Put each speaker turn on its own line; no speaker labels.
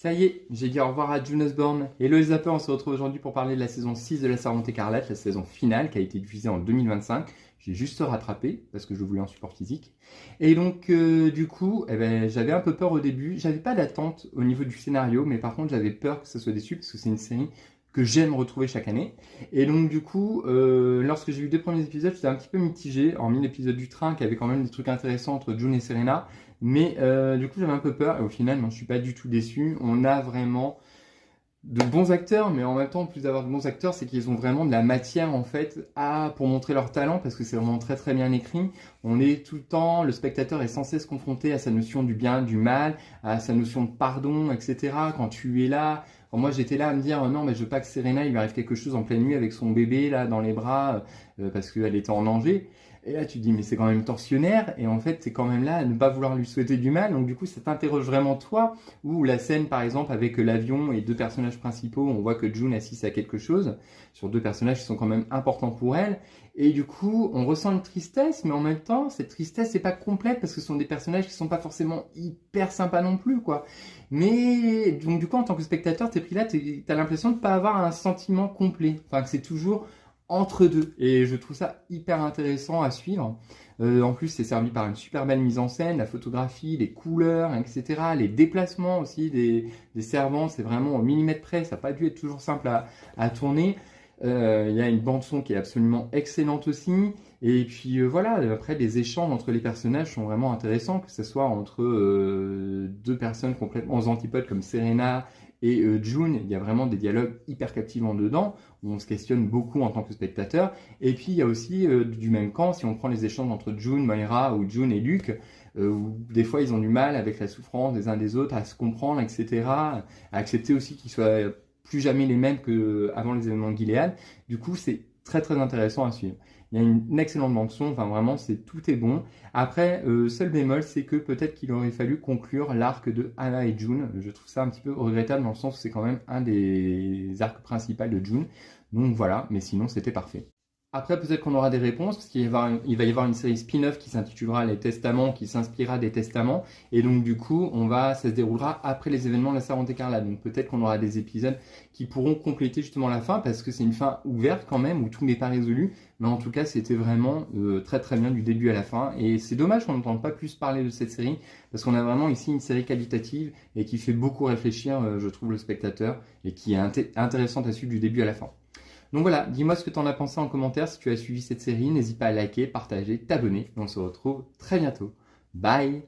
Ça y est, j'ai dit au revoir à June Osborne. Hello les zappers, on se retrouve aujourd'hui pour parler de la saison 6 de La Servante écarlate, la saison finale qui a été diffusée en 2025. J'ai juste rattrapé parce que je voulais un support physique. Et donc du coup, j'avais un peu peur au début. J'avais pas d'attente au niveau du scénario, mais par contre j'avais peur que ça soit déçu parce que c'est une série que j'aime retrouver chaque année. Et donc du coup, lorsque j'ai vu les 2 premiers épisodes, j'étais un petit peu mitigé, hormis l'épisode du train qui avait quand même des trucs intéressants entre June et Serena. Mais du coup, j'avais un peu peur et au final, non, je suis pas du tout déçu. On a vraiment de bons acteurs, mais en même temps, en plus d'avoir de bons acteurs, c'est qu'ils ont vraiment de la matière en fait pour montrer leur talent parce que c'est vraiment très très bien écrit. On est tout le temps, le spectateur est sans cesse confronté à sa notion du bien, du mal, à sa notion de pardon, etc. Quand tu es là, moi j'étais là à me dire non, mais je veux pas que Serena il lui arrive quelque chose en pleine nuit avec son bébé là dans les bras parce qu'elle était en danger. Et là, tu te dis, mais c'est quand même tortionnaire, et en fait, t'es quand même là à ne pas vouloir lui souhaiter du mal, donc du coup, ça t'interroge vraiment toi, ou la scène, par exemple, avec l'avion et 2 personnages principaux, on voit que June assiste à quelque chose, sur 2 personnages qui sont quand même importants pour elle, et du coup, on ressent une tristesse, mais en même temps, cette tristesse n'est pas complète, parce que ce sont des personnages qui sont pas forcément hyper sympas non plus, quoi. Mais, donc du coup, en tant que spectateur, t'es pris là, t'as l'impression de pas avoir un sentiment complet, enfin, que c'est toujours entre deux, et je trouve ça hyper intéressant à suivre. En plus, c'est servi par une super belle mise en scène, la photographie, les couleurs, etc. Les déplacements aussi des servants, c'est vraiment au millimètre près, ça n'a pas dû être toujours simple à tourner. Il y a une bande son qui est absolument excellente aussi. Et puis voilà, après les échanges entre les personnages sont vraiment intéressants, que ce soit entre 2 personnes complètement aux antipodes comme Serena et June. Il y a vraiment des dialogues hyper captivants dedans, où on se questionne beaucoup en tant que spectateur. Et puis il y a aussi du même camp, si on prend les échanges entre June, Moira ou June et Luke, où des fois ils ont du mal avec la souffrance des uns des autres, à se comprendre, etc. À accepter aussi qu'ils soient plus jamais les mêmes qu'avant les événements de Gilead. Du coup, c'est très très intéressant à suivre. Il y a une excellente bande son, enfin vraiment, tout est bon. Après, seul bémol, c'est que peut-être qu'il aurait fallu conclure l'arc de Hannah et June. Je trouve ça un petit peu regrettable dans le sens où c'est quand même un des arcs principaux de June. Donc voilà, mais sinon c'était parfait. Après, peut-être qu'on aura des réponses, parce qu'il va y avoir une série spin-off qui s'intitulera Les Testaments, qui s'inspirera des Testaments. Et donc, du coup, ça se déroulera après les événements de la Servante écarlate. Donc, peut-être qu'on aura des épisodes qui pourront compléter justement la fin, parce que c'est une fin ouverte quand même, où tout n'est pas résolu. Mais en tout cas, c'était vraiment très très bien du début à la fin. Et c'est dommage qu'on n'entende pas plus parler de cette série, parce qu'on a vraiment ici une série qualitative et qui fait beaucoup réfléchir, je trouve, le spectateur, et qui est intéressante à suivre du début à la fin. Donc voilà, dis-moi ce que tu en as pensé en commentaire si tu as suivi cette série. N'hésite pas à liker, partager, t'abonner. On se retrouve très bientôt. Bye!